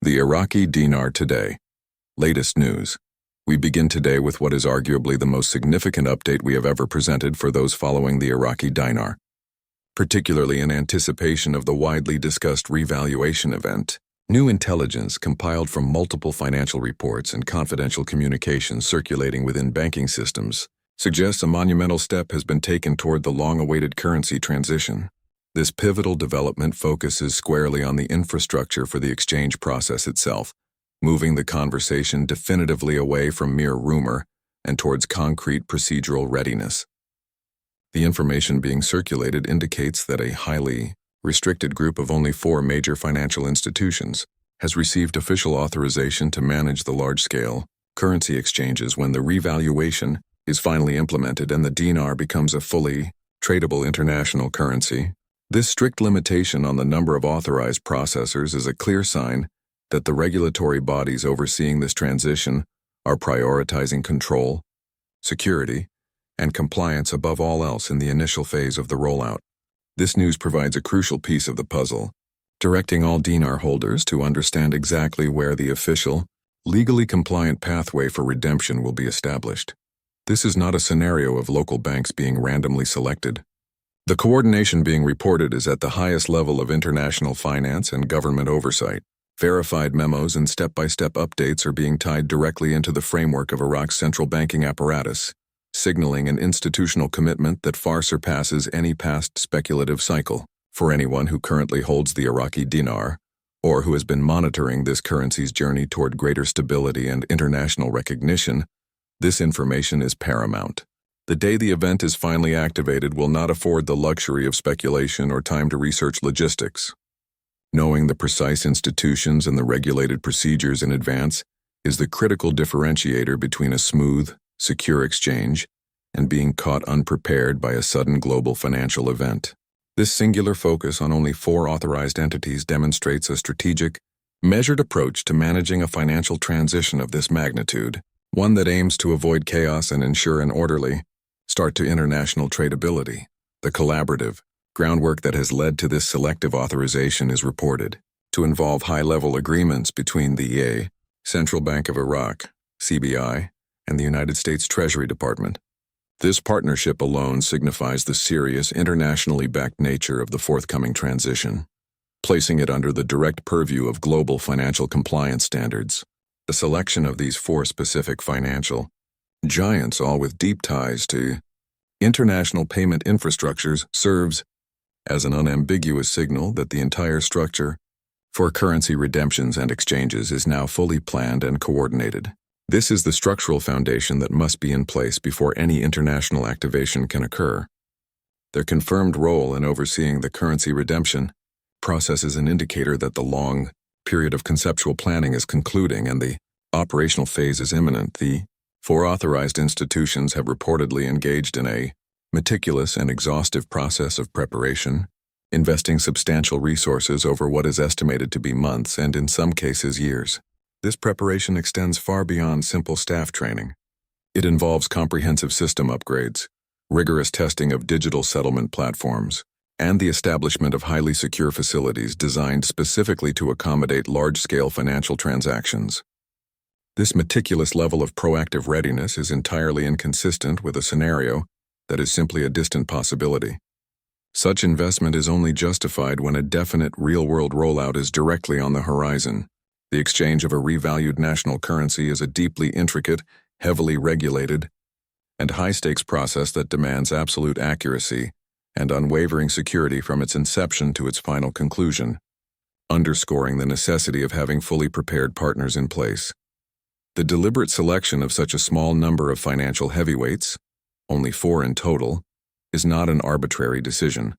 The Iraqi Dinar today. Latest news. We begin today with what is arguably the most significant update we have ever presented for those following the Iraqi Dinar, particularly in anticipation of the widely discussed revaluation event. New intelligence compiled from multiple financial reports and confidential communications circulating within banking systems suggests a monumental step has been taken toward the long-awaited currency transition. This pivotal development focuses squarely on the infrastructure for the exchange process itself, moving the conversation definitively away from mere rumor and towards concrete procedural readiness. The information being circulated indicates that a highly restricted group of only 4 major financial institutions has received official authorization to manage the large-scale currency exchanges when the revaluation is finally implemented and the dinar becomes a fully tradable international currency. This strict limitation on the number of authorized processors is a clear sign that the regulatory bodies overseeing this transition are prioritizing control, security, and compliance above all else in the initial phase of the rollout. This news provides a crucial piece of the puzzle, directing all dinar holders to understand exactly where the official, legally compliant pathway for redemption will be established. This is not a scenario of local banks being randomly selected. The coordination being reported is at the highest level of international finance and government oversight. Verified memos and step-by-step updates are being tied directly into the framework of Iraq's central banking apparatus, signaling an institutional commitment that far surpasses any past speculative cycle. For anyone who currently holds the Iraqi dinar, or who has been monitoring this currency's journey toward greater stability and international recognition, this information is paramount. The day the event is finally activated will not afford the luxury of speculation or time to research logistics. Knowing the precise institutions and the regulated procedures in advance is the critical differentiator between a smooth, secure exchange and being caught unprepared by a sudden global financial event. This singular focus on only 4 authorized entities demonstrates a strategic, measured approach to managing a financial transition of this magnitude, one that aims to avoid chaos and ensure an orderly start to international tradability. The collaborative groundwork that has led to this selective authorization is reported to involve high-level agreements between the Central Bank of Iraq, CBI, and the United States Treasury Department. This partnership alone signifies the serious, internationally backed nature of the forthcoming transition, placing it under the direct purview of global financial compliance standards. The selection of these 4 specific financial giants, all with deep ties to international payment infrastructures, serves as an unambiguous signal that the entire structure for currency redemptions and exchanges is now fully planned and coordinated. This is the structural foundation that must be in place before any international activation can occur. Their confirmed role in overseeing the currency redemption process is an indicator that the long period of conceptual planning is concluding and the operational phase is imminent. The 4 authorized institutions have reportedly engaged in a meticulous and exhaustive process of preparation, investing substantial resources over what is estimated to be months and in some cases years. This preparation extends far beyond simple staff training. It involves comprehensive system upgrades, rigorous testing of digital settlement platforms, and the establishment of highly secure facilities designed specifically to accommodate large-scale financial transactions. This meticulous level of proactive readiness is entirely inconsistent with a scenario that is simply a distant possibility. Such investment is only justified when a definite real-world rollout is directly on the horizon. The exchange of a revalued national currency is a deeply intricate, heavily regulated, and high-stakes process that demands absolute accuracy and unwavering security from its inception to its final conclusion, underscoring the necessity of having fully prepared partners in place. The deliberate selection of such a small number of financial heavyweights, only 4 in total, is not an arbitrary decision,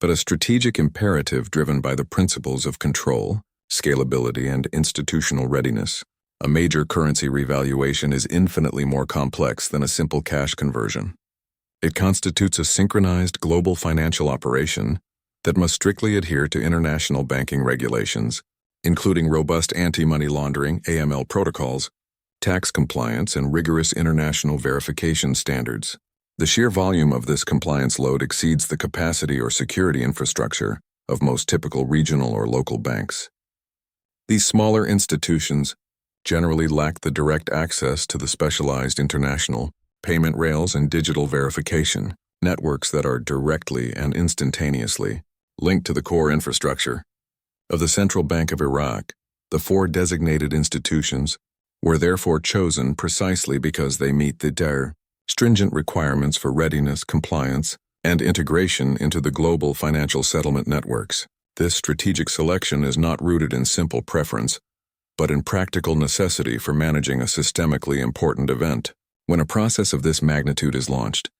but a strategic imperative driven by the principles of control, scalability, and institutional readiness. A major currency revaluation is infinitely more complex than a simple cash conversion. It constitutes a synchronized global financial operation that must strictly adhere to international banking regulations, including robust anti-money laundering (AML) protocols, tax compliance, and rigorous international verification standards. The sheer volume of this compliance load exceeds the capacity or security infrastructure of most typical regional or local banks. These smaller institutions generally lack the direct access to the specialized international payment rails and digital verification networks that are directly and instantaneously linked to the core infrastructure of the Central Bank of Iraq. The four designated institutions were therefore chosen precisely because they meet their stringent requirements for readiness, compliance, and integration into the global financial settlement networks. This strategic selection is not rooted in simple preference, but in practical necessity for managing a systemically important event. When a process of this magnitude is launched,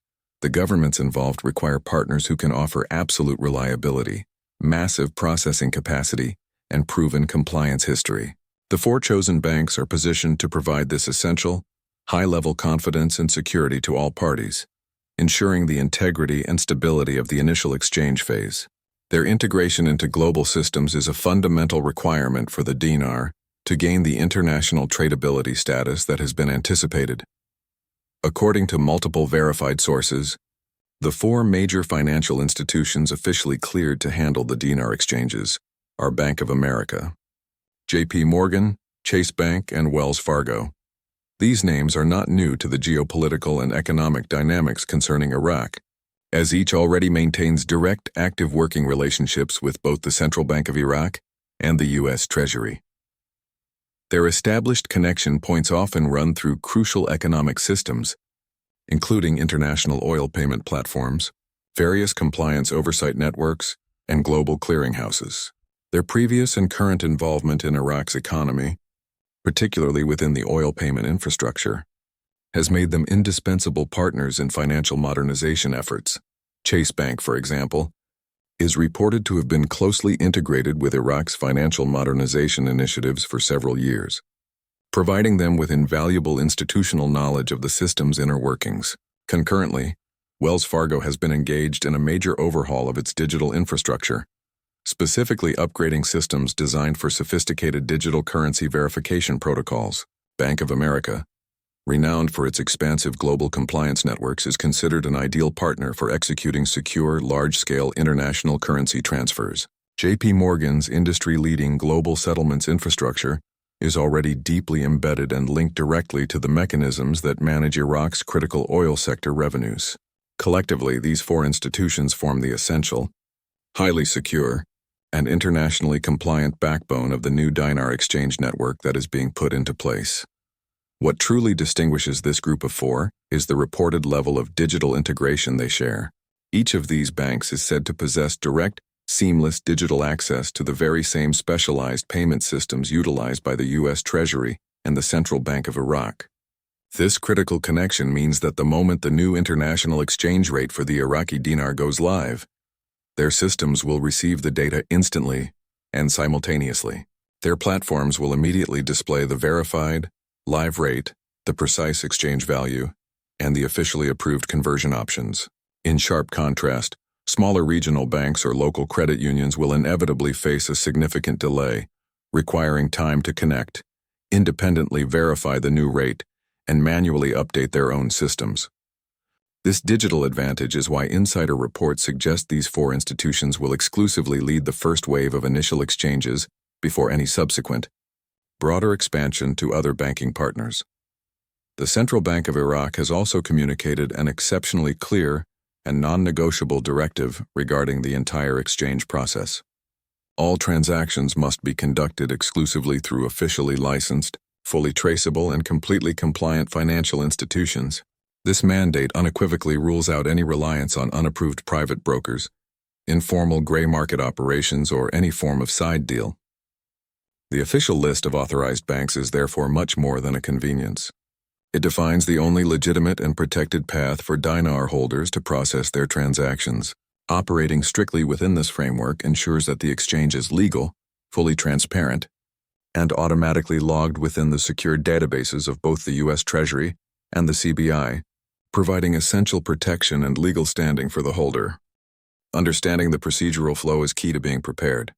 the governments involved require partners who can offer absolute reliability, massive processing capacity, and proven compliance history. The four chosen banks are positioned to provide this essential, high-level confidence and security to all parties, ensuring the integrity and stability of the initial exchange phase. Their integration into global systems is a fundamental requirement for the dinar to gain the international tradability status that has been anticipated. According to multiple verified sources, the four major financial institutions officially cleared to handle the dinar exchanges are Bank of America, JP Morgan, Chase Bank, and Wells Fargo. These names are not new to the geopolitical and economic dynamics concerning Iraq, as each already maintains direct, active working relationships with both the Central Bank of Iraq and the U.S. Treasury. Their established connection points often run through crucial economic systems, including international oil payment platforms, various compliance oversight networks, and global clearinghouses. Their previous and current involvement in Iraq's economy, particularly within the oil payment infrastructure, has made them indispensable partners in financial modernization efforts. Chase Bank, for example, is reported to have been closely integrated with Iraq's financial modernization initiatives for several years, providing them with invaluable institutional knowledge of the system's inner workings. Concurrently, Wells Fargo has been engaged in a major overhaul of its digital infrastructure, specifically upgrading systems designed for sophisticated digital currency verification protocols. Bank of America, renowned for its expansive global compliance networks, is considered an ideal partner for executing secure, large-scale international currency transfers. JP Morgan's industry-leading global settlements infrastructure is already deeply embedded and linked directly to the mechanisms that manage Iraq's critical oil sector revenues. Collectively, these four institutions form the essential, highly secure, and internationally compliant backbone of the new dinar exchange network that is being put into place. What truly distinguishes this group of four is the reported level of digital integration they share. Each of these banks is said to possess direct, seamless digital access to the very same specialized payment systems utilized by the U.S. Treasury and the Central Bank of Iraq. This critical connection means that the moment the new international exchange rate for the Iraqi dinar goes live, their systems will receive the data instantly and simultaneously. Their platforms will immediately display the verified, live rate, the precise exchange value, and the officially approved conversion options. In sharp contrast, smaller regional banks or local credit unions will inevitably face a significant delay, requiring time to connect, independently verify the new rate, and manually update their own systems. This digital advantage is why insider reports suggest these four institutions will exclusively lead the first wave of initial exchanges before any subsequent, broader expansion to other banking partners. The Central Bank of Iraq has also communicated an exceptionally clear and non-negotiable directive regarding the entire exchange process. All transactions must be conducted exclusively through officially licensed, fully traceable, and completely compliant financial institutions. This mandate unequivocally rules out any reliance on unapproved private brokers, informal gray market operations, or any form of side deal. The official list of authorized banks is therefore much more than a convenience. It defines the only legitimate and protected path for dinar holders to process their transactions. Operating strictly within this framework ensures that the exchange is legal, fully transparent, and automatically logged within the secured databases of both the U.S. Treasury and the CBI, providing essential protection and legal standing for the holder. Understanding the procedural flow is key to being prepared.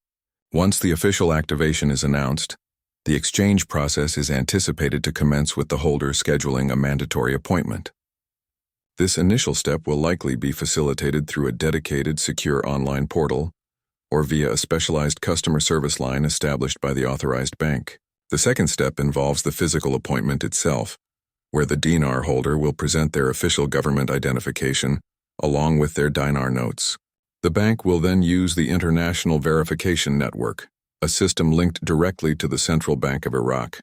Once the official activation is announced, the exchange process is anticipated to commence with the holder scheduling a mandatory appointment. This initial step will likely be facilitated through a dedicated, secure online portal, or via a specialized customer service line established by the authorized bank. The second step involves the physical appointment itself, where the dinar holder will present their official government identification along with their dinar notes. The bank will then use the International Verification Network, a system linked directly to the Central Bank of Iraq,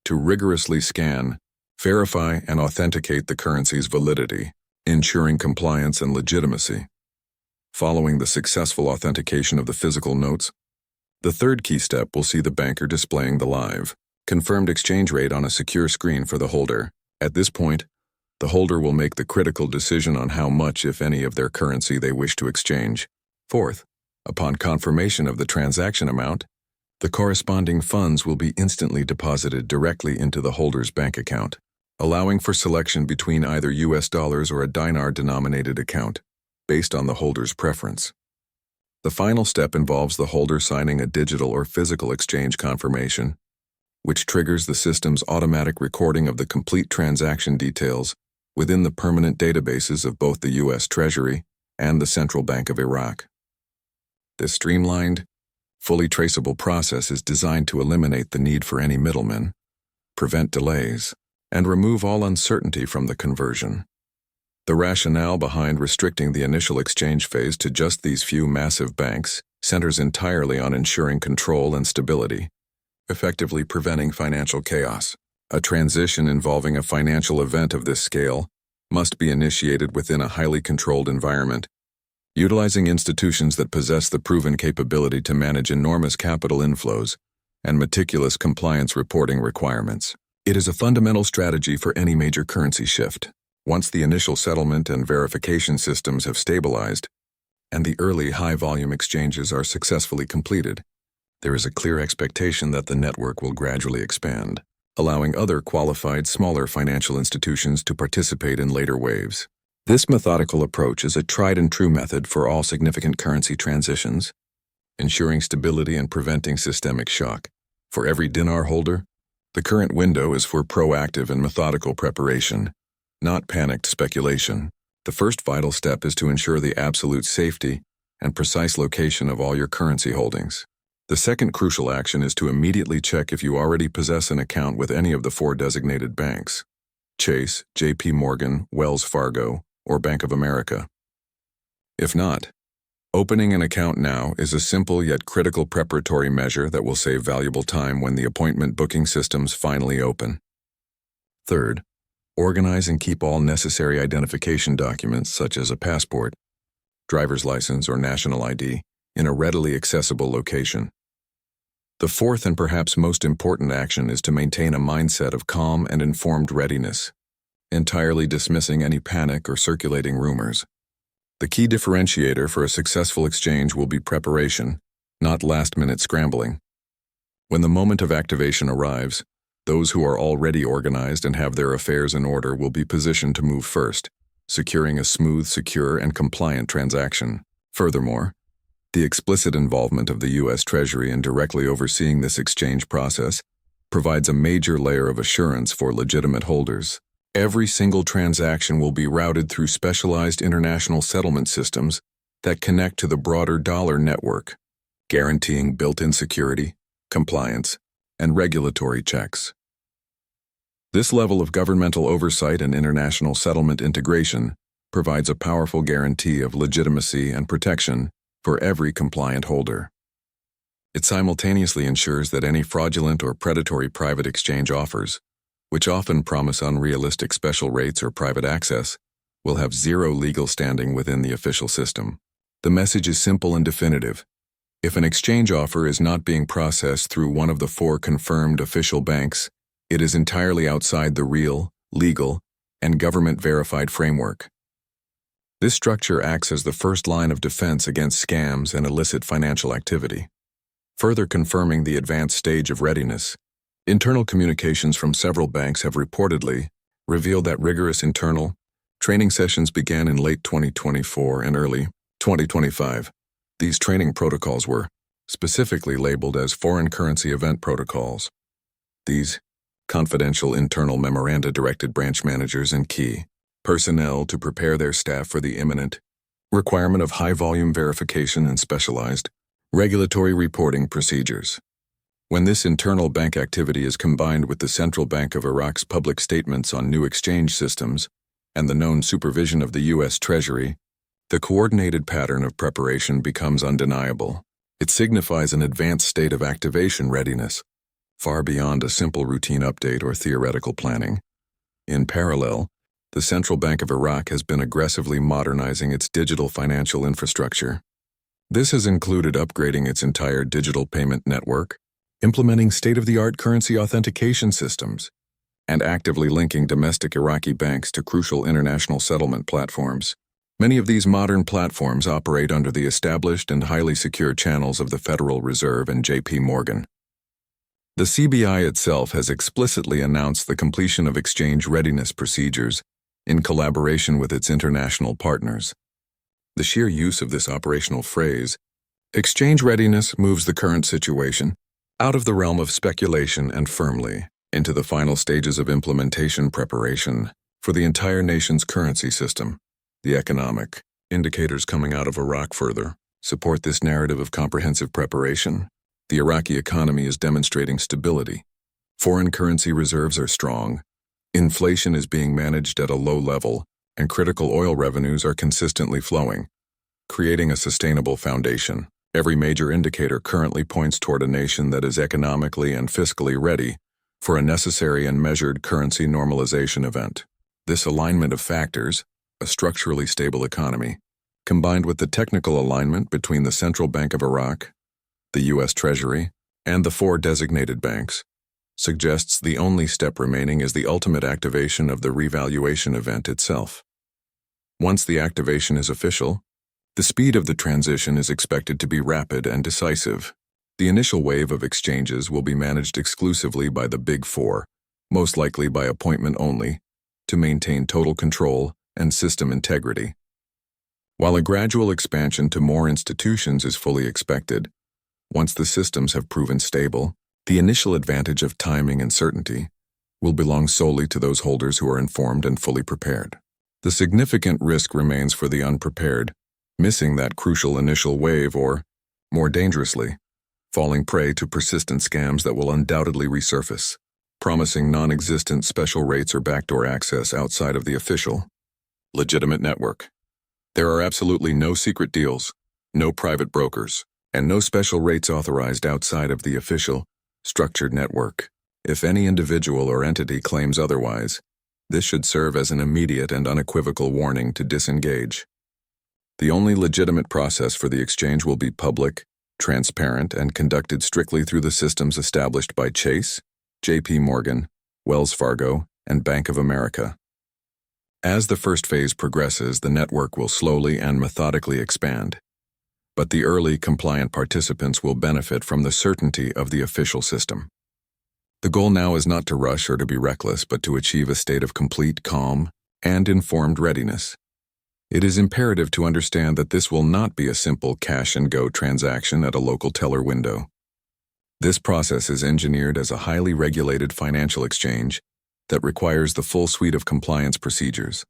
to rigorously scan, verify, and authenticate the currency's validity, ensuring compliance and legitimacy. Following the successful authentication of the physical notes, the third key step will see the banker displaying the live, confirmed exchange rate on a secure screen for the holder. At this point, the holder will make the critical decision on how much, if any, of their currency they wish to exchange. Fourth, upon confirmation of the transaction amount, the corresponding funds will be instantly deposited directly into the holder's bank account, allowing for selection between either US dollars or a dinar-denominated account, based on the holder's preference. The final step involves the holder signing a digital or physical exchange confirmation, which triggers the system's automatic recording of the complete transaction details within the permanent databases of both the U.S. Treasury and the Central Bank of Iraq. This streamlined, fully traceable process is designed to eliminate the need for any middlemen, prevent delays, and remove all uncertainty from the conversion. The rationale behind restricting the initial exchange phase to just these few massive banks centers entirely on ensuring control and stability, effectively preventing financial chaos. A transition involving a financial event of this scale must be initiated within a highly controlled environment, utilizing institutions that possess the proven capability to manage enormous capital inflows and meticulous compliance reporting requirements. It is a fundamental strategy for any major currency shift. Once the initial settlement and verification systems have stabilized, and the early high-volume exchanges are successfully completed, there is a clear expectation that the network will gradually expand, allowing other qualified, smaller financial institutions to participate in later waves. This methodical approach is a tried-and-true method for all significant currency transitions, ensuring stability and preventing systemic shock. For every dinar holder, the current window is for proactive and methodical preparation, not panicked speculation. The first vital step is to ensure the absolute safety and precise location of all your currency holdings. The second crucial action is to immediately check if you already possess an account with any of the four designated banks: Chase, JP Morgan, Wells Fargo, or Bank of America. If not, opening an account now is a simple yet critical preparatory measure that will save valuable time when the appointment booking systems finally open. Third, organize and keep all necessary identification documents such as a passport, driver's license, or national ID in a readily accessible location. The fourth and perhaps most important action is to maintain a mindset of calm and informed readiness, entirely dismissing any panic or circulating rumors. The key differentiator for a successful exchange will be preparation, not last-minute scrambling. When the moment of activation arrives, those who are already organized and have their affairs in order will be positioned to move first, securing a smooth, secure, and compliant transaction. Furthermore, the explicit involvement of the U.S. Treasury in directly overseeing this exchange process provides a major layer of assurance for legitimate holders. Every single transaction will be routed through specialized international settlement systems that connect to the broader dollar network, guaranteeing built-in security, compliance, and regulatory checks. This level of governmental oversight and international settlement integration provides a powerful guarantee of legitimacy and protection for every compliant holder. It simultaneously ensures that any fraudulent or predatory private exchange offers, which often promise unrealistic special rates or private access, will have zero legal standing within the official system. The message is simple and definitive. If an exchange offer is not being processed through one of the four confirmed official banks, it is entirely outside the real, legal, and government-verified framework. This structure acts as the first line of defense against scams and illicit financial activity. Further confirming the advanced stage of readiness, internal communications from several banks have reportedly revealed that rigorous internal training sessions began in late 2024 and early 2025. These training protocols were specifically labeled as foreign currency event protocols. These confidential internal memoranda directed branch managers and key personnel to prepare their staff for the imminent requirement of high-volume verification and specialized Regulatory reporting procedures. When this internal bank activity is combined with the Central Bank of Iraq's public statements on new exchange systems and the known supervision of the U.S. Treasury, the coordinated pattern of preparation becomes undeniable. It signifies an advanced state of activation readiness, far beyond a simple routine update or theoretical planning. In parallel, the Central Bank of Iraq has been aggressively modernizing its digital financial infrastructure. This has included upgrading its entire digital payment network, implementing state-of-the-art currency authentication systems, and actively linking domestic Iraqi banks to crucial international settlement platforms. Many of these modern platforms operate under the established and highly secure channels of the Federal Reserve and J.P. Morgan. The CBI itself has explicitly announced the completion of exchange readiness procedures in collaboration with its international partners. The sheer use of this operational phrase, exchange readiness, moves the current situation out of the realm of speculation and firmly into the final stages of implementation preparation for the entire nation's currency system. The economic indicators coming out of Iraq further support this narrative of comprehensive preparation. The Iraqi economy is demonstrating stability. Foreign currency reserves are strong. Inflation is being managed at a low level, and critical oil revenues are consistently flowing, creating a sustainable foundation. Every major indicator currently points toward a nation that is economically and fiscally ready for a necessary and measured currency normalization event. This alignment of factors, a structurally stable economy, combined with the technical alignment between the Central Bank of Iraq, the U.S. Treasury, and the four designated banks, suggests the only step remaining is the ultimate activation of the revaluation event itself. Once the activation is official, the speed of the transition is expected to be rapid and decisive. The initial wave of exchanges will be managed exclusively by the Big Four, most likely by appointment only, to maintain total control and system integrity. While a gradual expansion to more institutions is fully expected, once the systems have proven stable, the initial advantage of timing and certainty will belong solely to those holders who are informed and fully prepared. The significant risk remains for the unprepared, missing that crucial initial wave or, more dangerously, falling prey to persistent scams that will undoubtedly resurface, promising non-existent special rates or backdoor access outside of the official, legitimate network. There are absolutely no secret deals, no private brokers, and no special rates authorized outside of the official, structured network. If any individual or entity claims otherwise, this should serve as an immediate and unequivocal warning to disengage. The only legitimate process for the exchange will be public, transparent, and conducted strictly through the systems established by Chase, J.P. Morgan, Wells Fargo, and Bank of America. As the first phase progresses, the network will slowly and methodically expand. But the early compliant participants will benefit from the certainty of the official system. The goal now is not to rush or to be reckless, but to achieve a state of complete calm and informed readiness. It is imperative to understand that this will not be a simple cash-and-go transaction at a local teller window. This process is engineered as a highly regulated financial exchange that requires the full suite of compliance procedures,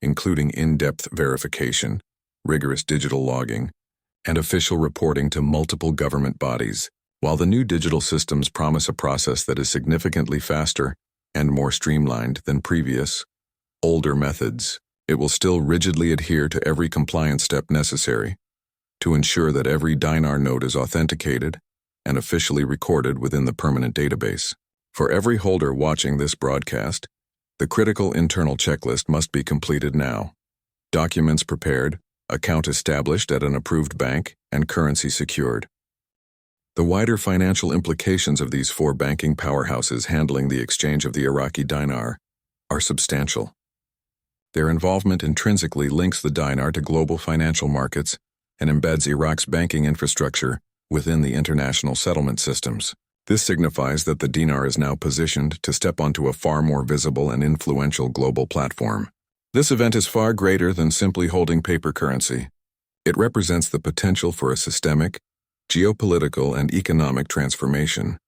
including in-depth verification, rigorous digital logging, and official reporting to multiple government bodies. While the new digital systems promise a process that is significantly faster and more streamlined than previous, older methods, it will still rigidly adhere to every compliance step necessary to ensure that every Dinar note is authenticated and officially recorded within the permanent database. For every holder watching this broadcast, the critical internal checklist must be completed now. Documents prepared, account established at an approved bank, and currency secured. The wider financial implications of these four banking powerhouses handling the exchange of the Iraqi dinar are substantial. Their involvement intrinsically links the dinar to global financial markets and embeds Iraq's banking infrastructure within the international settlement systems. This signifies that the dinar is now positioned to step onto a far more visible and influential global platform. This event is far greater than simply holding paper currency. It represents the potential for a systemic, geopolitical, and economic transformation,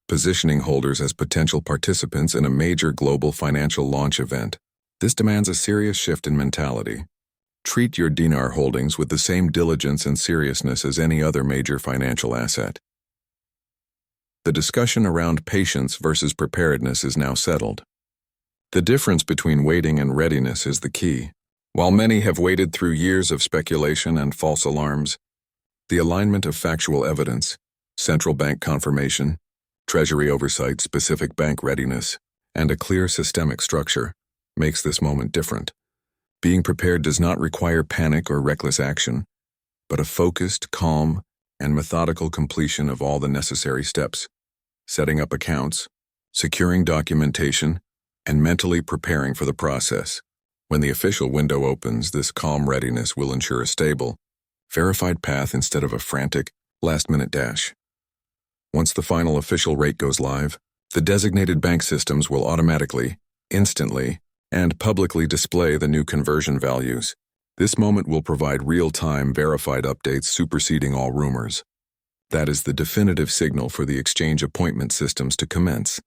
positioning holders as potential participants in a major global financial launch event. This demands a serious shift in mentality. Treat your Dinar holdings with the same diligence and seriousness as any other major financial asset. The discussion around patience versus preparedness is now settled. The difference between waiting and readiness is the key. While many have waded through years of speculation and false alarms, the alignment of factual evidence, central bank confirmation, Treasury oversight, specific bank readiness, and a clear systemic structure makes this moment different. Being prepared does not require panic or reckless action, but a focused, calm, and methodical completion of all the necessary steps, setting up accounts, securing documentation, and mentally preparing for the process. When the official window opens, this calm readiness will ensure a stable, verified path instead of a frantic, last-minute dash. Once the final official rate goes live, the designated bank systems will automatically, instantly, and publicly display the new conversion values. This moment will provide real-time verified updates superseding all rumors. That is the definitive signal for the exchange appointment systems to commence,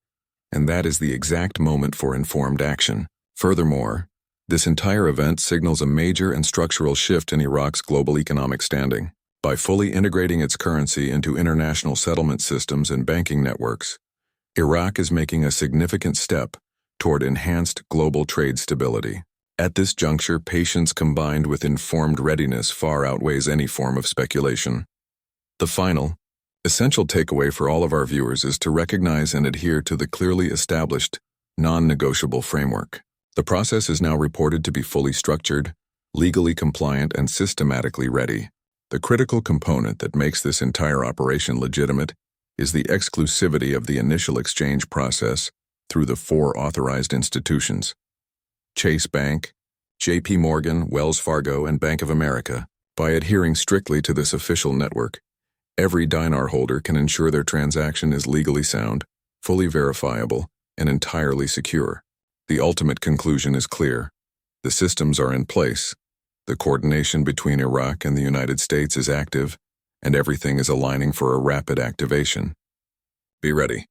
and that is the exact moment for informed action. Furthermore, this entire event signals a major and structural shift in Iraq's global economic standing. By fully integrating its currency into international settlement systems and banking networks, Iraq is making a significant step toward enhanced global trade stability. At this juncture, patience combined with informed readiness far outweighs any form of speculation. The final, essential takeaway for all of our viewers is to recognize and adhere to the clearly established, non-negotiable framework. The process is now reported to be fully structured, legally compliant, and systematically ready. The critical component that makes this entire operation legitimate is the exclusivity of the initial exchange process through the 4 authorized institutions: Chase Bank, J.P. Morgan, Wells Fargo, and Bank of America. By adhering strictly to this official network, every Dinar holder can ensure their transaction is legally sound, fully verifiable, and entirely secure. The ultimate conclusion is clear. The systems are in place. The coordination between Iraq and the United States is active, and everything is aligning for a rapid activation. Be ready.